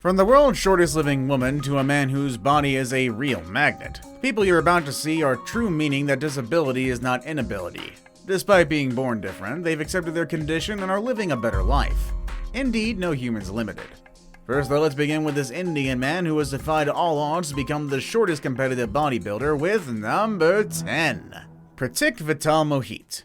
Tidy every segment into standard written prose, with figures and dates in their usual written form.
From the world's shortest living woman to a man whose body is a real magnet, people you're about to see are true, meaning that disability is not inability. Despite being born different, they've accepted their condition and are living a better life. Indeed, no human's limited. First though, let's begin with this Indian man who has defied all odds to become the shortest competitive bodybuilder with number 10. Pratik Vital Mohit.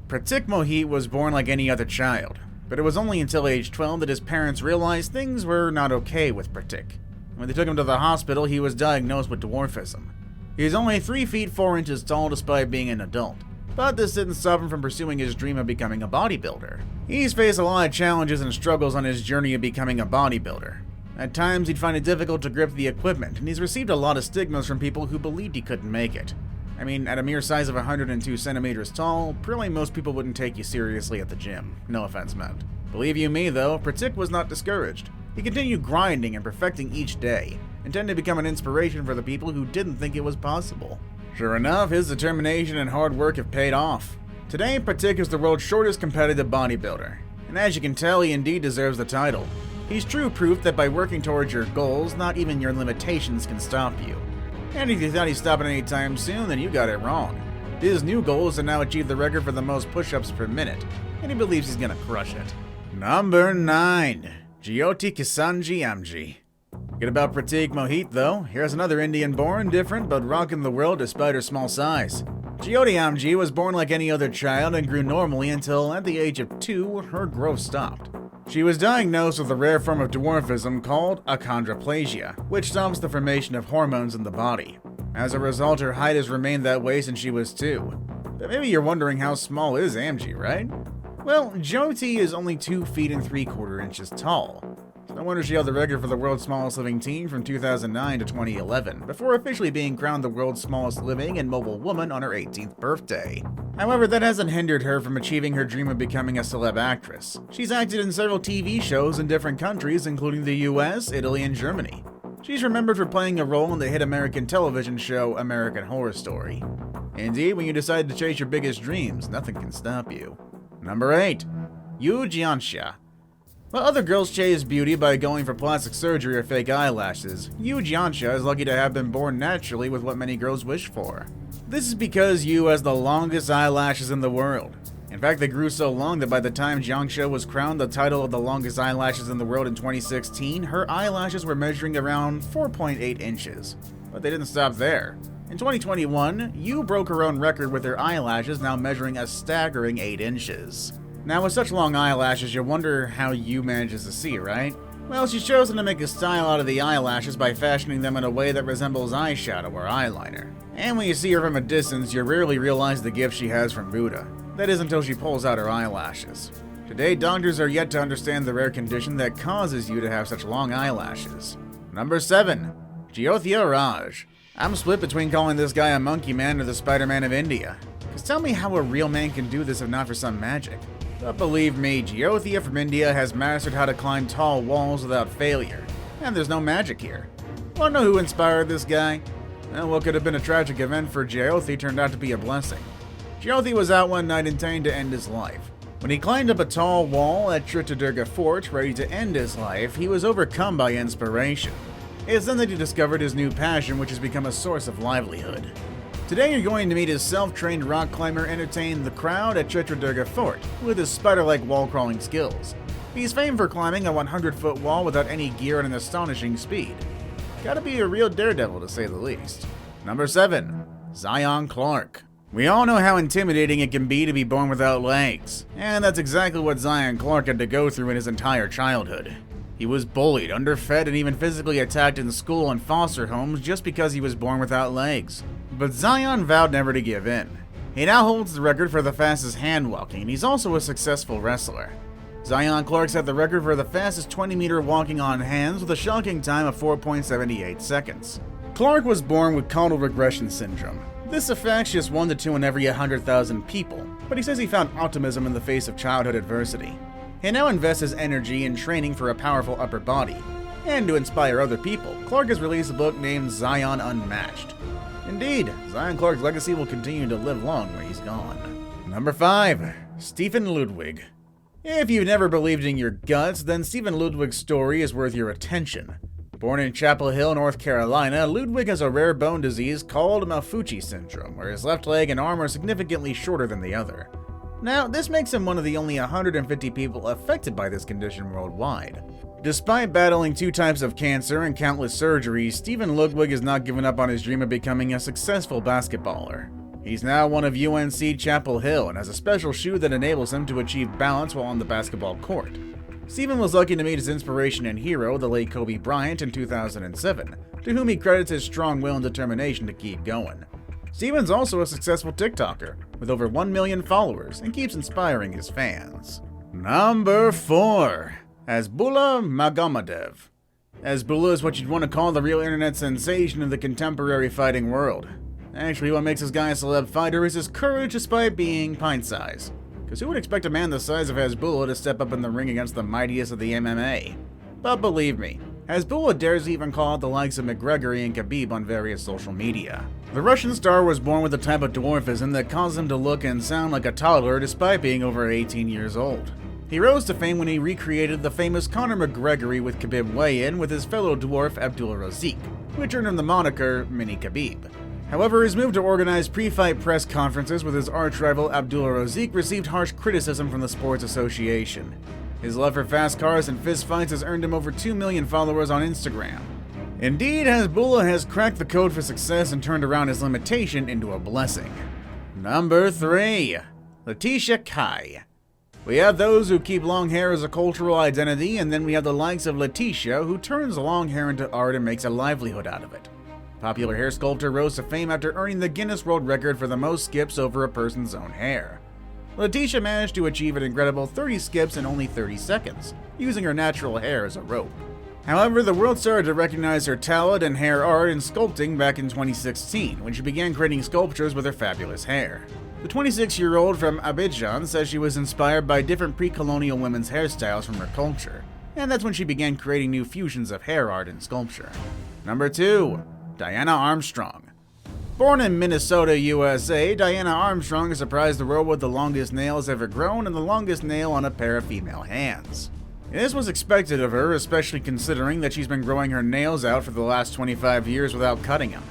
Pratik Mohit was born like any other child, but it was only until age 12 that his parents realized things were not okay with Pratik. When they took him to the hospital, he was diagnosed with dwarfism. He is only 3 feet 4 inches tall despite being an adult, but this didn't stop him from pursuing his dream of becoming a bodybuilder. He's faced a lot of challenges and struggles on his journey of becoming a bodybuilder. At times, he'd find it difficult to grip the equipment, and he's received a lot of stigmas from people who believed he couldn't make it. I mean, at a mere size of 102 centimeters tall, probably most people wouldn't take you seriously at the gym. No offense meant. Believe you me though, Pratik was not discouraged. He continued grinding and perfecting each day, intending to become an inspiration for the people who didn't think it was possible. Sure enough, his determination and hard work have paid off. Today, Pratik is the world's shortest competitive bodybuilder, and as you can tell, he indeed deserves the title. He's true proof that by working towards your goals, not even your limitations can stop you. And if you thought he'd stop it anytime soon, then you got it wrong. His new goal is to now achieve the record for the most push-ups per minute, and he believes he's gonna crush it. Number 9. Jyoti Kisanji Amji. Good about Pratik Mohit though, here's another Indian born different but rocking the world despite her small size. Jyoti Amji was born like any other child and grew normally until at the age of 2, her growth stopped. She was diagnosed with a rare form of dwarfism called achondroplasia, which stops the formation of hormones in the body. As a result, her height has remained that way since she was 2. But maybe you're wondering how small is Amji, right? Well, Jyoti is only 2 feet and 3/4 inches tall. No wonder she held the record for the world's smallest living teen from 2009 to 2011, before officially being crowned the world's smallest living and mobile woman on her 18th birthday. However, that hasn't hindered her from achieving her dream of becoming a celeb actress. She's acted in several TV shows in different countries, including the US, Italy, and Germany. She's remembered for playing a role in the hit American television show American Horror Story. Indeed, when you decide to chase your biggest dreams, nothing can stop you. Number 8. Yu Jianxia. While other girls chase beauty by going for plastic surgery or fake eyelashes, Yu Jianxia is lucky to have been born naturally with what many girls wish for. This is because Yu has the longest eyelashes in the world. In fact, they grew so long that by the time Jianxia was crowned the title of the longest eyelashes in the world in 2016, her eyelashes were measuring around 4.8 inches. But they didn't stop there. In 2021, Yu broke her own record with her eyelashes now measuring a staggering 8 inches. Now with such long eyelashes, you wonder how Yu manages to see, right? Well, she's chosen to make a style out of the eyelashes by fashioning them in a way that resembles eyeshadow or eyeliner. And when you see her from a distance, you rarely realize the gift she has from Buddha. That is until she pulls out her eyelashes. Today, doctors are yet to understand the rare condition that causes you to have such long eyelashes. Number 7. Jyothia Raj. I'm split between calling this guy a monkey man or the Spider-Man of India. Cause tell me how a real man can do this if not for some magic. But believe me, Jyothia from India has mastered how to climb tall walls without failure. And there's no magic here. Wanna know who inspired this guy? Well, what could have been a tragic event for Jyothi turned out to be a blessing. Jyothi was out one night intending to end his life. When he climbed up a tall wall at Chitradurga Fort ready to end his life, he was overcome by inspiration. It's then that he discovered his new passion, which has become a source of livelihood. Today you're going to meet his self-trained rock climber entertain the crowd at Chitradurga Fort with his spider-like wall-crawling skills. He's famed for climbing a 100-foot wall without any gear at an astonishing speed. Gotta be a real daredevil to say the least. Number 7. Zion Clark. We all know how intimidating it can be to be born without legs, and that's exactly what Zion Clark had to go through in his entire childhood. He was bullied, underfed, and even physically attacked in school and foster homes just because he was born without legs. But Zion vowed never to give in. He now holds the record for the fastest hand walking, and he's also a successful wrestler. Zion Clark set the record for the fastest 20-meter walking on hands with a shocking time of 4.78 seconds. Clark was born with caudal regression syndrome. This affects just 1 to 2 in every 100,000 people, but he says he found optimism in the face of childhood adversity. He now invests his energy in training for a powerful upper body. And to inspire other people, Clark has released a book named Zion Unmatched. Indeed, Zion Clark's legacy will continue to live long when he's gone. Number 5. Stephen Ludwig. If you've never believed in your guts, then Steven Ludwig's story is worth your attention. Born in Chapel Hill, North Carolina, Ludwig has a rare bone disease called Maffucci syndrome, where his left leg and arm are significantly shorter than the other. Now, this makes him one of the only 150 people affected by this condition worldwide. Despite battling 2 types of cancer and countless surgeries, Steven Ludwig has not given up on his dream of becoming a successful basketballer. He's now one of UNC Chapel Hill and has a special shoe that enables him to achieve balance while on the basketball court. Steven was lucky to meet his inspiration and hero, the late Kobe Bryant, in 2007, to whom he credits his strong will and determination to keep going. Steven's also a successful TikToker, with over 1 million followers, and keeps inspiring his fans. Number 4. Hasbulla Magomadov. Hasbulla is what you'd want to call the real internet sensation of the contemporary fighting world. Actually, what makes this guy a celeb fighter is his courage despite being pint-sized. Because who would expect a man the size of Hasbulla to step up in the ring against the mightiest of the MMA? But believe me, Hasbulla dares even call out the likes of McGregor and Khabib on various social media. The Russian star was born with a type of dwarfism that caused him to look and sound like a toddler despite being over 18 years old. He rose to fame when he recreated the famous Conor McGregor with Khabib weigh-in with his fellow dwarf Abdul Razik, which earned him the moniker Mini Khabib. However, his move to organize pre-fight press conferences with his arch-rival Abdul Razik received harsh criticism from the Sports Association. His love for fast cars and fistfights has earned him over 2 million followers on Instagram. Indeed, Hasbulla has cracked the code for success and turned around his limitation into a blessing. Number 3. Letitia Cai. We have those who keep long hair as a cultural identity, and then we have the likes of Letitia, who turns long hair into art and makes a livelihood out of it. Popular hair sculptor rose to fame after earning the Guinness World Record for the most skips over a person's own hair. Letitia managed to achieve an incredible 30 skips in only 30 seconds, using her natural hair as a rope. However, the world started to recognize her talent and hair art in sculpting back in 2016, when she began creating sculptures with her fabulous hair. The 26-year-old from Abidjan says she was inspired by different pre-colonial women's hairstyles from her culture, and that's when she began creating new fusions of hair art and sculpture. Number 2. Diana Armstrong. Born in Minnesota, USA, Diana Armstrong has surprised the world with the longest nails ever grown and the longest nail on a pair of female hands. This was expected of her, especially considering that she's been growing her nails out for the last 25 years without cutting them.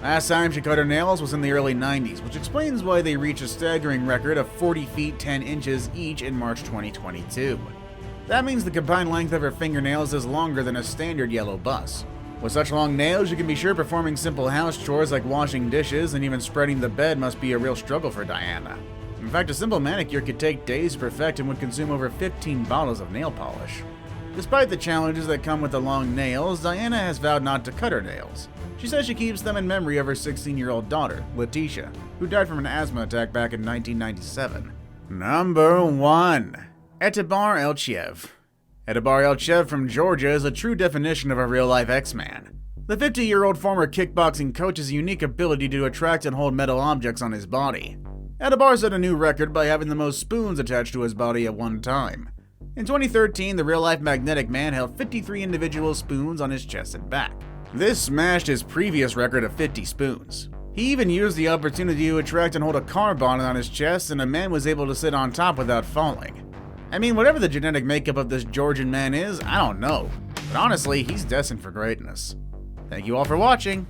Last time she cut her nails was in the early 90s, which explains why they reached a staggering record of 40 feet 10 inches each in March 2022. That means the combined length of her fingernails is longer than a standard yellow bus. With such long nails, you can be sure performing simple house chores like washing dishes and even spreading the bed must be a real struggle for Diana. In fact, a simple manicure could take days to perfect and would consume over 15 bottles of nail polish. Despite the challenges that come with the long nails, Diana has vowed not to cut her nails. She says she keeps them in memory of her 16-year-old daughter, Letitia, who died from an asthma attack back in 1997. Number 1. Etibar Elchev. Etibar Elchev from Georgia is a true definition of a real-life X-Man. The 50-year-old former kickboxing coach has a unique ability to attract and hold metal objects on his body. Etibar set a new record by having the most spoons attached to his body at one time. In 2013, the real-life Magnetic Man held 53 individual spoons on his chest and back. This smashed his previous record of 50 spoons. He even used the opportunity to attract and hold a car bonnet on his chest, and a man was able to sit on top without falling. I mean, whatever the genetic makeup of this Georgian man is, I don't know. But honestly, he's destined for greatness. Thank you all for watching.